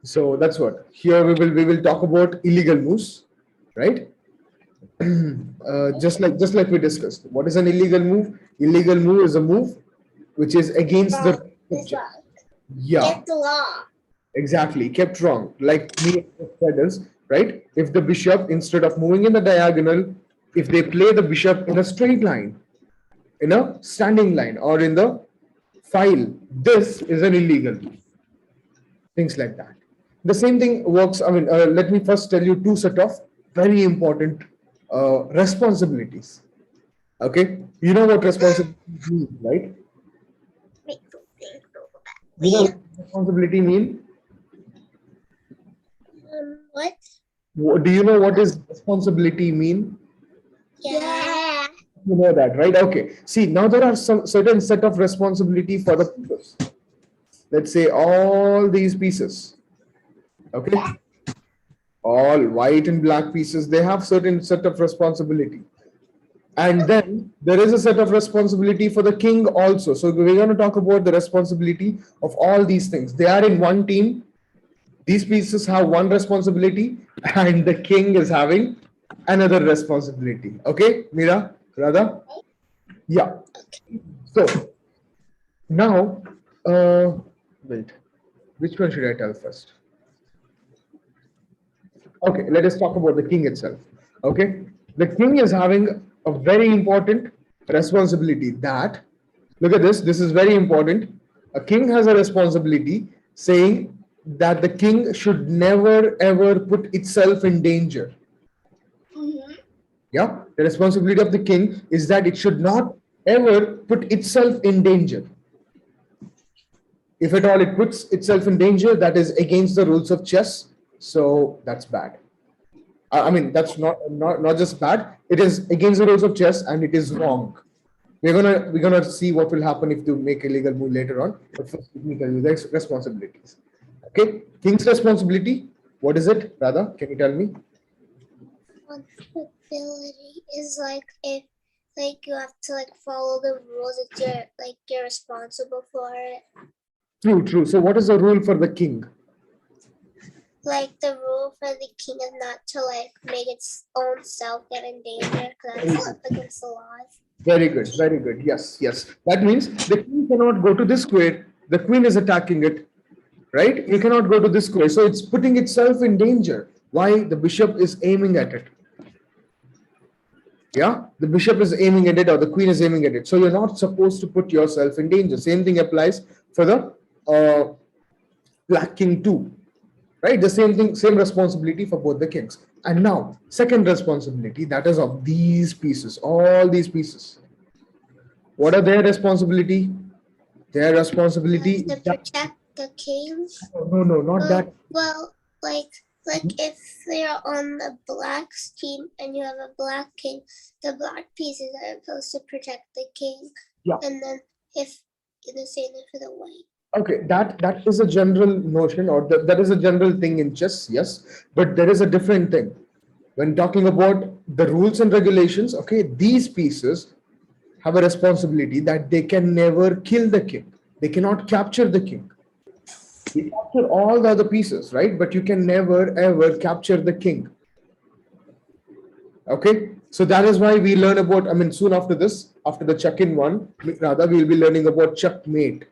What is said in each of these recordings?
So that's what. Here we will talk about illegal moves, right? Just like we discussed. What is an illegal move? Illegal move is a move which is against the Wrong. It's wrong. yeah, Get the law. exactly, kept wrong. Like me said is right. If the bishop, instead of moving in the diagonal, if they play the bishop in a straight line, in a standing line, or in the file, this is an illegal move. Things like that. The same thing works. I mean, let me first tell you two set of very important responsibilities. Okay, you know what responsibility means, right? Wait, You know wait. what responsibility mean? What? Do you know what is responsibility mean? Yeah. You know that, right? Okay. See, now there are some certain set of responsibility for the pieces. Let's say all these pieces. Okay, all white and black pieces. They have certain set of responsibility. And then there is a set of responsibility for the king also. So we're going to talk about the responsibility of all these things. They are in one team. These pieces have one responsibility, and the king is having another responsibility. Okay, Mira, Radha? Yeah. So now, wait, which one should I tell first? Okay, let us talk about the king itself. Okay, the king is having a very important responsibility. That, look at this. This is very important. A king has a responsibility saying that the king should never ever put itself in danger. Mm-hmm. Yeah, the responsibility of the king is that it should not ever put itself in danger. If at all it puts itself in danger, that is against the rules of chess. So that's bad. I mean, that's not just bad. It is against the rules of chess, and it is wrong. We're gonna see what will happen if you make a legal move later on. But first, let me tell you the responsibilities. Okay, king's responsibility. What is it, Radha? Can you tell me? Responsibility is like if you have to follow the rules that you're responsible for it. True, true. So, what is the rule for the king? Like the rule for the king is not to make its own self get in danger because that's up against the laws. Very good, very good. Yes, yes. That means the king cannot go to this square. The queen is attacking it, right? You cannot go to this square. So it's putting itself in danger. Why? The bishop is aiming at it. Yeah, the bishop is aiming at it, or the queen is aiming at it. So you're not supposed to put yourself in danger. Same thing applies for the black king too, right? The same thing, same responsibility for both the kings. And now, second responsibility, that is of these pieces, all these pieces. What are their responsibility? Their responsibility To is that, protect the king. no, no, not that. Well, if they're on the black team and you have a black king, the black pieces are supposed to protect the king. Yeah. And then if the same for the white. Okay, that is a general notion, or that is a general thing in chess, yes. But there is a different thing. When talking about the rules and regulations, okay, these pieces have a responsibility that they can never kill the king. They cannot capture the king. You capture all the other pieces, right? But you can never ever capture the king. Okay, so that is why we learn about. I mean, soon after this, after the check-in one, rather we'll be learning about checkmate.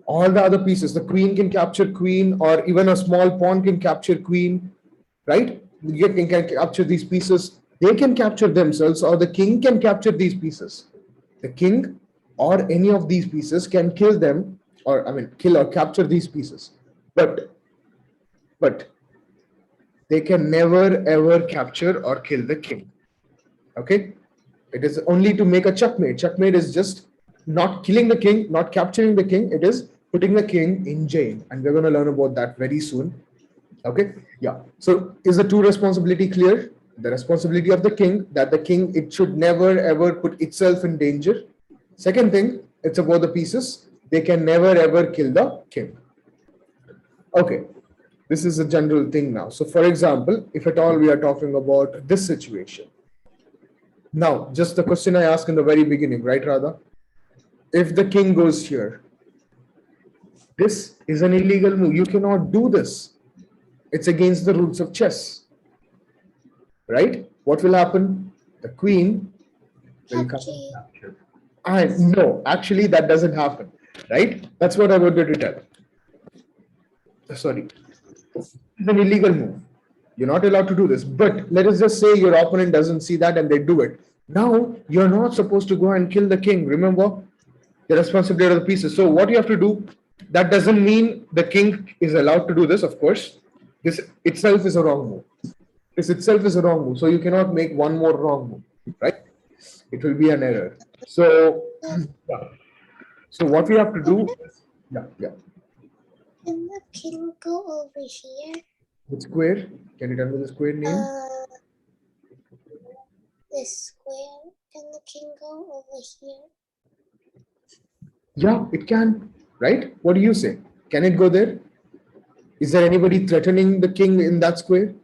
All the other pieces, the queen can capture queen, or even a small pawn can capture queen, right? You can capture these pieces. They can capture themselves, or the king can capture these pieces. The king or any of these pieces can kill them, or I mean, kill or capture these pieces. But they can never ever capture or kill the king. Okay, it is only to make a checkmate. Checkmate is just not killing the king, not capturing the king. It is putting the king in jail, and we're going to learn about that very soon. Okay, yeah. So is the two responsibility clear? The responsibility of the king, that the king, it should never ever put itself in danger. Second thing, it's about the pieces. They can never ever kill the king. Okay, this is a general thing now. So for example, if at all we are talking about this situation. Now, just the question I asked in the very beginning, right, Radha? If the king goes here, This is an illegal move. You cannot do this. It's against the rules of chess, right? What will happen? The queen will come and Capture. capture. And no, actually, that doesn't happen, right? That's what I wanted to tell. Sorry, it's an illegal move. You're not allowed to do this. But let us just say your opponent doesn't see that and they do it. Now you're not supposed to go and kill the king. Remember the responsibility of the pieces. So what you have to do, that doesn't mean the king is allowed to do this, of course. This itself is a wrong move. This itself is a wrong move. So you cannot make one more wrong move, right? It will be an error. So, yeah. So what we have to do, yeah, yeah. Can the king go over here? The square. Can you tell me the square name? This square. Can the king go over here? Yeah, it can, right? What do you say? Can it go there? Is there anybody threatening the king in that square?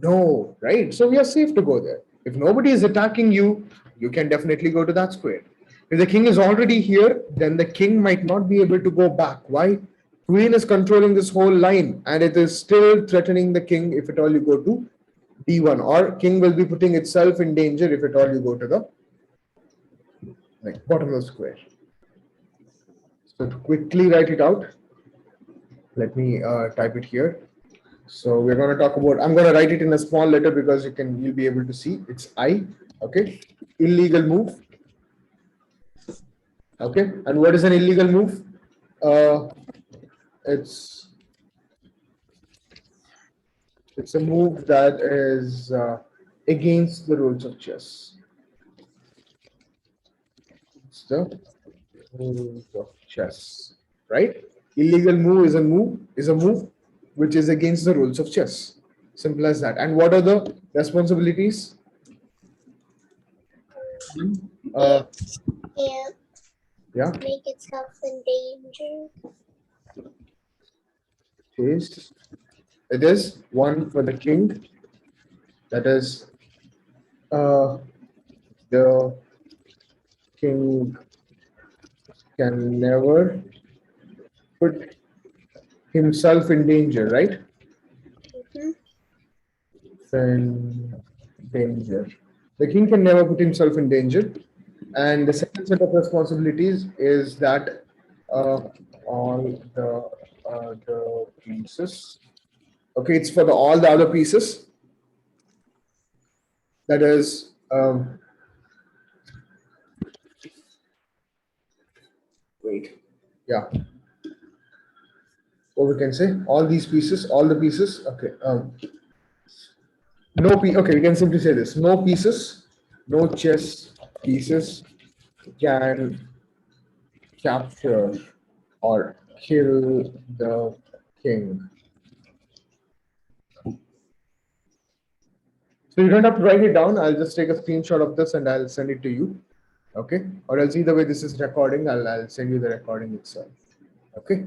No, right? So we are safe to go there. If nobody is attacking you, you can definitely go to that square. If the king is already here, then the king might not be able to go back. Why? Queen is controlling this whole line and it is still threatening the king if at all you go to d1, or king will be putting itself in danger if at all you go to the bottom of the square. So to quickly write it out, let me type it here. So we're going to talk about, I'm going to write it in a small letter because you'll be able to see. It's I, okay? Illegal move. Okay, and what is an illegal move? It's a move that is against the rules of chess. It's the rules of chess, right? Illegal move is a move which is against the rules of chess. Simple as that. And what are the responsibilities? Can't Yeah. make itself in danger. It is one for the king. That is the king can never put himself in danger, right? In danger. The king can never put himself in danger. And the second set of responsibilities is that all the other pieces. Okay, it's for all the other pieces. That is, wait, yeah. What we can say, all these pieces, all the pieces. Okay, okay, we can simply say this: no pieces, no chess pieces can capture or kill the king. So you don't have to write it down. I'll just take a screenshot of this and I'll send it to you. Okay. Or else either way this is recording, I'll send you the recording itself. Okay.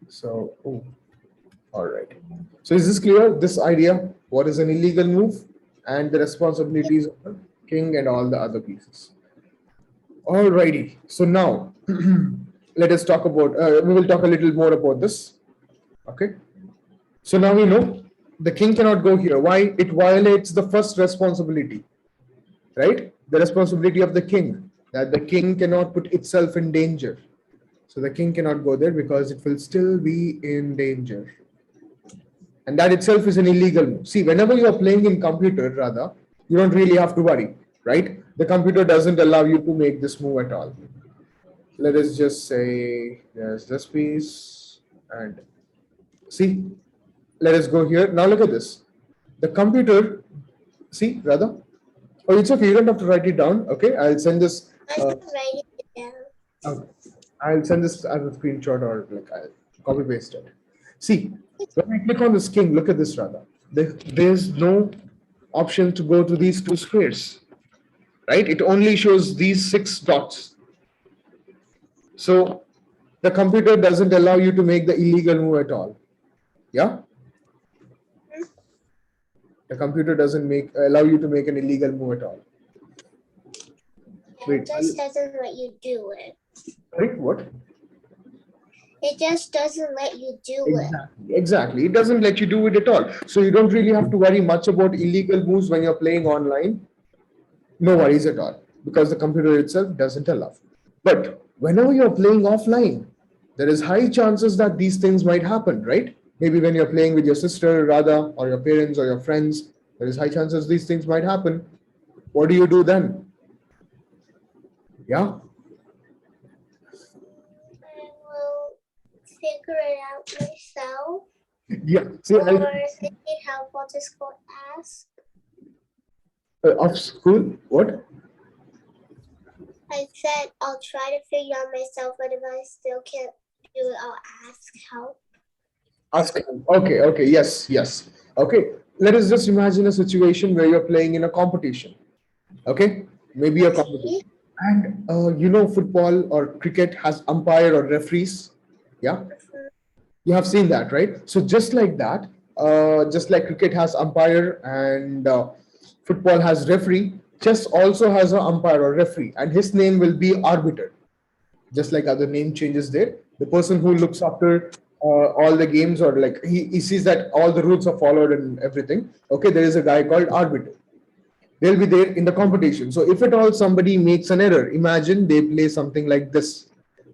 So, all right. So is this clear? This idea, what is an illegal move and the responsibilities of the king and all the other pieces. Alrighty. So now let us talk about, we will talk a little more about this. Okay. So now we know the king cannot go here. Why? It violates the first responsibility, right? The responsibility of the king, that the king cannot put itself in danger. So the king cannot go there because it will still be in danger. And that itself is an illegal move. See, whenever you are playing in computer, rather, you don't really have to worry, right? The computer doesn't allow you to make this move at all. Let us just say there's this piece and see, let us go here. Now look at this. The computer, see, rather. Oh, it's okay. You don't have to write it down. Okay, I'll send this. I'm not writing it down. Okay. I'll send this as a screenshot or I'll copy paste it. See, when I click on this king, look at this rather. There's no option to go to these two squares, right? It only shows these 6 dots. So the computer doesn't allow you to make the illegal move at all. Yeah? The computer doesn't allow you to make an illegal move at all. It just doesn't let you do it. Sorry, what? It just doesn't let you do it. Exactly. It doesn't let you do it at all. So you don't really have to worry much about illegal moves when you're playing online. No worries at all because the computer itself doesn't allow. But whenever you're playing offline, there is high chances that these things might happen, right? Maybe when you're playing with your sister, rather, or your parents or your friends, there is high chances these things might happen. What do you do then? Yeah. I will figure it out myself. Yeah. See, Or if I need help, I'll just go ask. of school, what? I said I'll try to figure out myself, but if I still can't do it, I'll ask help. Ask. Okay, okay, yes, yes. Okay, let us just imagine a situation where you're playing in a competition. Okay, maybe a competition. And football or cricket has umpire or referees. Yeah, you have seen that, right? So just like that, just like cricket has umpire and football has referee, chess also has an umpire or referee, and his name will be arbiter. Just like other name changes there, the person who looks after all the games, or like he sees that all the rules are followed and everything. Okay, there is a guy called arbiter. They'll be there in the competition. So if at all somebody makes an error, imagine they play something like this.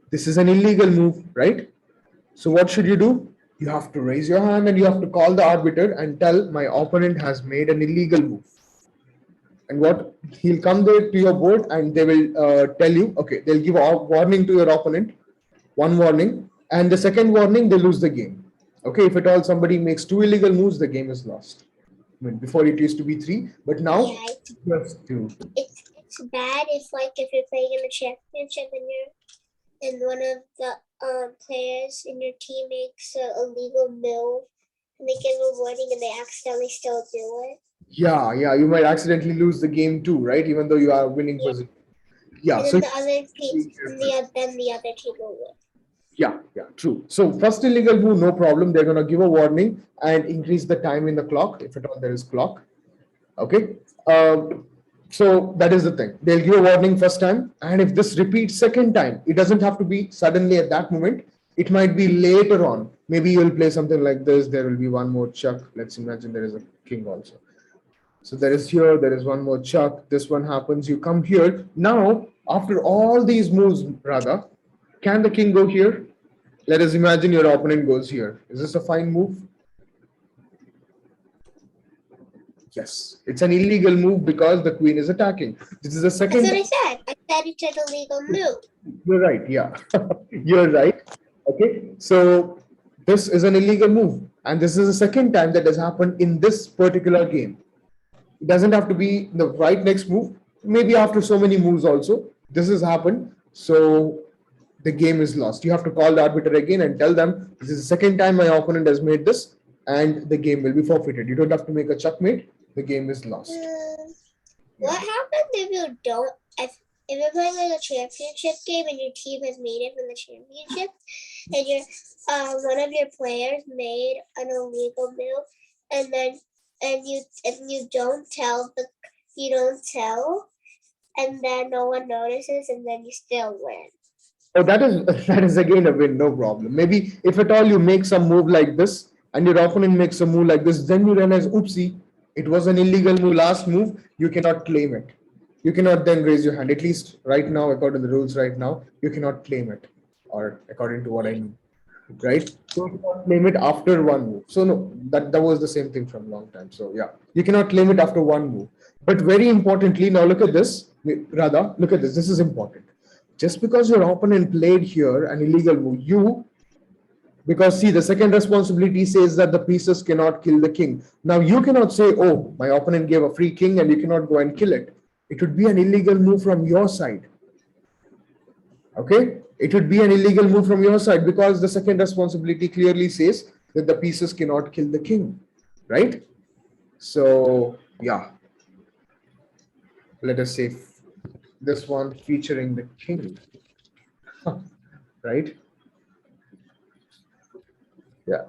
This is an illegal move, right? So what should you do? You have to raise your hand and you have to call the arbiter and tell my opponent has made an illegal move. And what he'll come there to your board and they will tell you, okay, they'll give a warning to your opponent, one warning, and the second warning, they lose the game. Okay, if at all somebody makes two illegal moves, the game is lost. I mean, before it used to be three, but now just two. It's bad if you're playing in a championship and one of the players in your team makes an illegal move and they give a warning and they accidentally still do it. Yeah, yeah, you might accidentally lose the game too, right? Even though you are winning position. Yeah, And so then the other team will win. yeah, yeah, true. So first illegal move, no problem. They're gonna give a warning and increase the time in the clock if at all there is clock. Okay. So that is the thing. They'll give a warning first time, and if this repeats second time, it doesn't have to be suddenly at that moment. It might be later on. Maybe you'll play something like this. There will be one more chuck. Let's imagine there is a king also. So there is here, there is one more chuck. This one happens. You come here. Now, after all these moves, rather, can the king go here? Let us imagine your opponent goes here. Is this a fine move? Yes, it's an illegal move because the queen is attacking. This is the second. That's what I said. I said it's an illegal move. You're right. Yeah, you're right. Okay, so this is an illegal move, and this is the second time that has happened in this particular game. It doesn't have to be the right next move. Maybe after so many moves, also this has happened. So the game is lost. You have to call the arbiter again and tell them this is the second time my opponent has made this, and the game will be forfeited. You don't have to make a checkmate. The game is lost. What happens if you don't? If you're playing like a championship game and your team has made it from the championship, and one of your players made an illegal move, and then you don't tell, and then no one notices, and then you still win. Oh, that is again a win, no problem. Maybe if at all you make some move like this and your opponent makes a move like this, then you realize, oopsie, it was an illegal move, last move, you cannot claim it. You cannot then raise your hand. At least right now, according to the rules right now, you cannot claim it, or according to what I know, right? So you cannot claim it after one move. So no, that was the same thing from long time. So yeah, you cannot claim it after one move. But very importantly, now look at this. Rather, look at this. This is important. Just because your opponent played here an illegal move, because see, the second responsibility says that the pieces cannot kill the king. Now you cannot say, oh, my opponent gave a free king and you cannot go and kill it. It would be an illegal move from your side. Okay, it would be an illegal move from your side because the second responsibility clearly says that the pieces cannot kill the king, right? So yeah, let us say this one featuring the king, right? Yeah.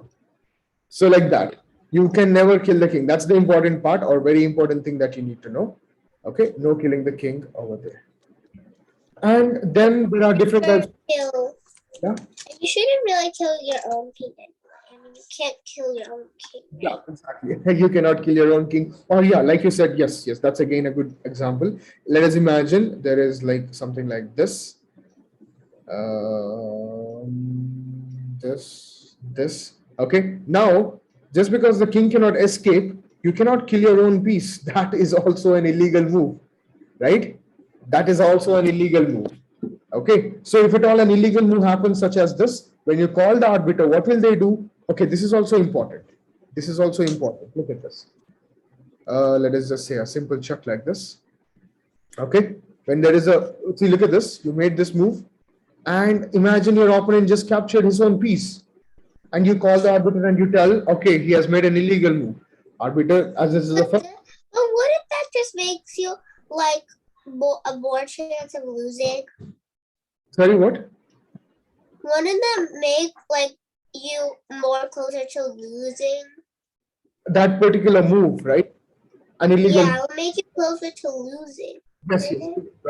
So like that, you can never kill the king. That's the important part, or very important thing that you need to know. Okay, no killing the king over there. And then there are different types. Yeah. You shouldn't really kill your own king anyway. I mean, you can't kill your own king, Yeah, right? exactly. You cannot kill your own king. Or yeah, like you said, yes, yes, that's again a good example. Let us imagine there is like something like this. This. Okay. Now, just because the king cannot escape, you cannot kill your own piece. That is also an illegal move, right? That is also an illegal move. Okay. So if at all an illegal move happens, such as this, when you call the arbiter, what will they do? Okay, this is also important. This is also important. Look at this. Let us just say a simple check like this. Okay. When there is a, see, look at this. You made this move, and imagine your opponent just captured his own piece, and you call the arbiter and you tell, okay, he has made an illegal move. Arbiter, as this is the But, first. but what if that just makes you like a more chance of losing? Sorry, what? Wouldn't that make like you more closer to losing? That particular move, right? An illegal. Yeah, it would make you closer to losing. Yes, yes.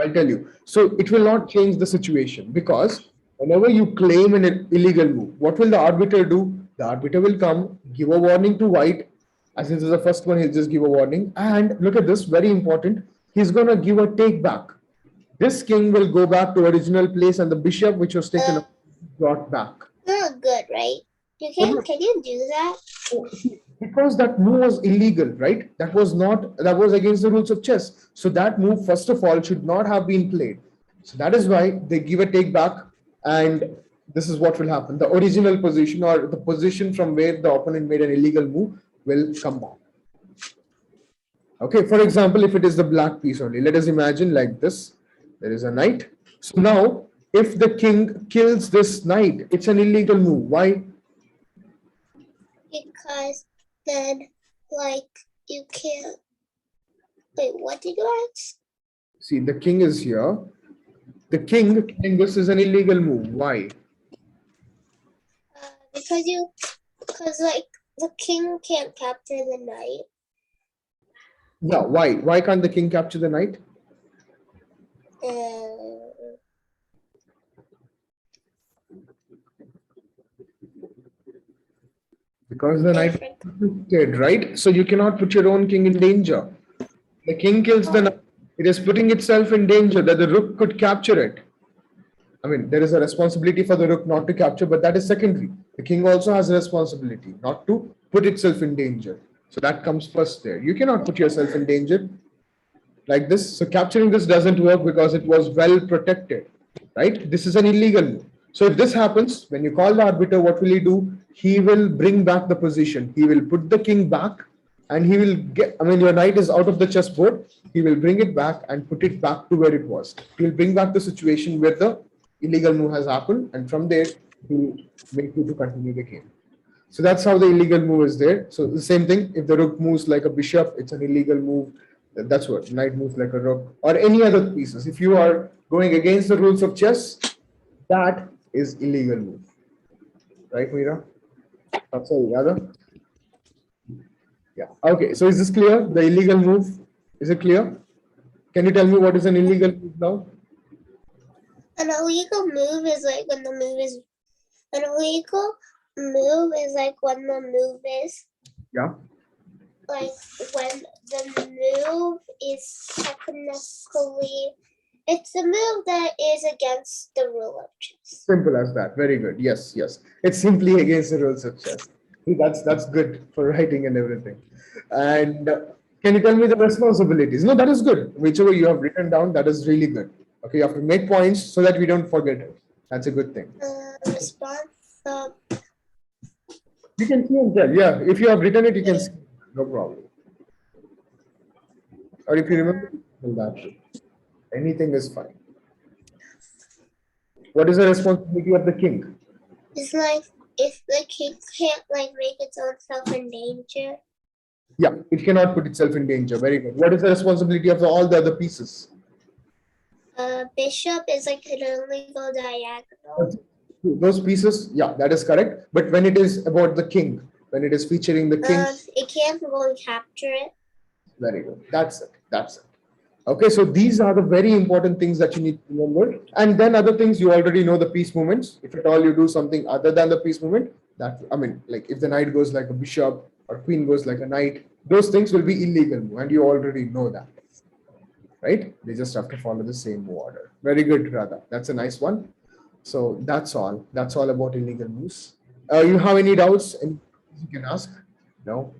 I'll tell you. So it will not change the situation because whenever you claim an illegal move, what will the arbiter do? The arbiter will come, give a warning to white. As this is the first one, he'll just give a warning. And look at this, very important. He's gonna give a take back. This king will go back to original place, and the bishop, which was taken, brought back. Not good, right? You But can't. Can you do that? because that move was illegal, right? That was not, that was against the rules of chess. So that move, first of all, should not have been played. So that is why they give a take back, and this is what will happen. The original position, or the position from where the opponent made an illegal move, will come back. Okay, for example, if it is the black piece only, let us imagine like this. There is a knight. So now, if the king kills this knight, it's an illegal move. Why? Because then, like, you can't. Wait, what did you ask? See, the king is here. The king killing this is an illegal move. Why? Because like the king can't capture the knight. Yeah, why? Why can't the king capture the knight? Because the knight is dead, right? So you cannot put your own king in danger. The king kills the knight. It is putting itself in danger that the rook could capture it. I mean, there is a responsibility for the rook not to capture, but that is secondary. The king also has a responsibility not to put itself in danger. So that comes first there. You cannot put yourself in danger like this. So capturing this doesn't work because it was well protected, right? This is an illegal move. So if this happens, when you call the arbiter, what will he do? He will bring back the position. He will put the king back, and he will get, I mean, your knight is out of the chessboard. He will bring it back and put it back to where it was. He will bring back the situation where the illegal move has happened, and from there, he will make you to continue the game. So that's how the illegal move is there. So the same thing, if the rook moves like a bishop, it's an illegal move. That's what knight moves like a rook, or any other pieces. If you are going against the rules of chess, that is illegal move. Right, Meera? Oh, sorry, Yada? Yeah. Okay. So is this clear? The illegal move? Is it clear? Can you tell me what is an illegal move now? An illegal move is like when the move is. An illegal move is like when the move is. Yeah. Like when the move is technically. It's a move that is against the rule of chess. Simple as that. Very good. Yes, yes. It's simply against the rules of chess. That's good for writing and everything. And can you tell me the responsibilities? No, that is good. Whichever you have written down, that is really good. Okay, you have to make points so that we don't forget it. That's a good thing. Response. You can see and tell. Yeah, if you have written it, you can see. No problem. Or if you remember, tell that. Anything is fine. What is the responsibility of the king? It's like if the king can't like make its own self in danger. Yeah, it cannot put itself in danger. Very good. What is the responsibility of all the other pieces? Bishop is like can only go diagonal. Those pieces, yeah, that is correct. But when it is about the king, when it is featuring the king, It can't go and capture it. very good. That's it. That's it. Okay, so these are the very important things that you need to remember. And then other things, you already know the piece movements. If at all you do something other than the piece movement, that, I mean, like if the knight goes like a bishop or queen goes like a knight, those things will be illegal, and you already know that, right? They just have to follow the same order. Very good, Radha. That's a nice one. So that's all. That's all about illegal moves. You have any doubts? Any you can ask? No.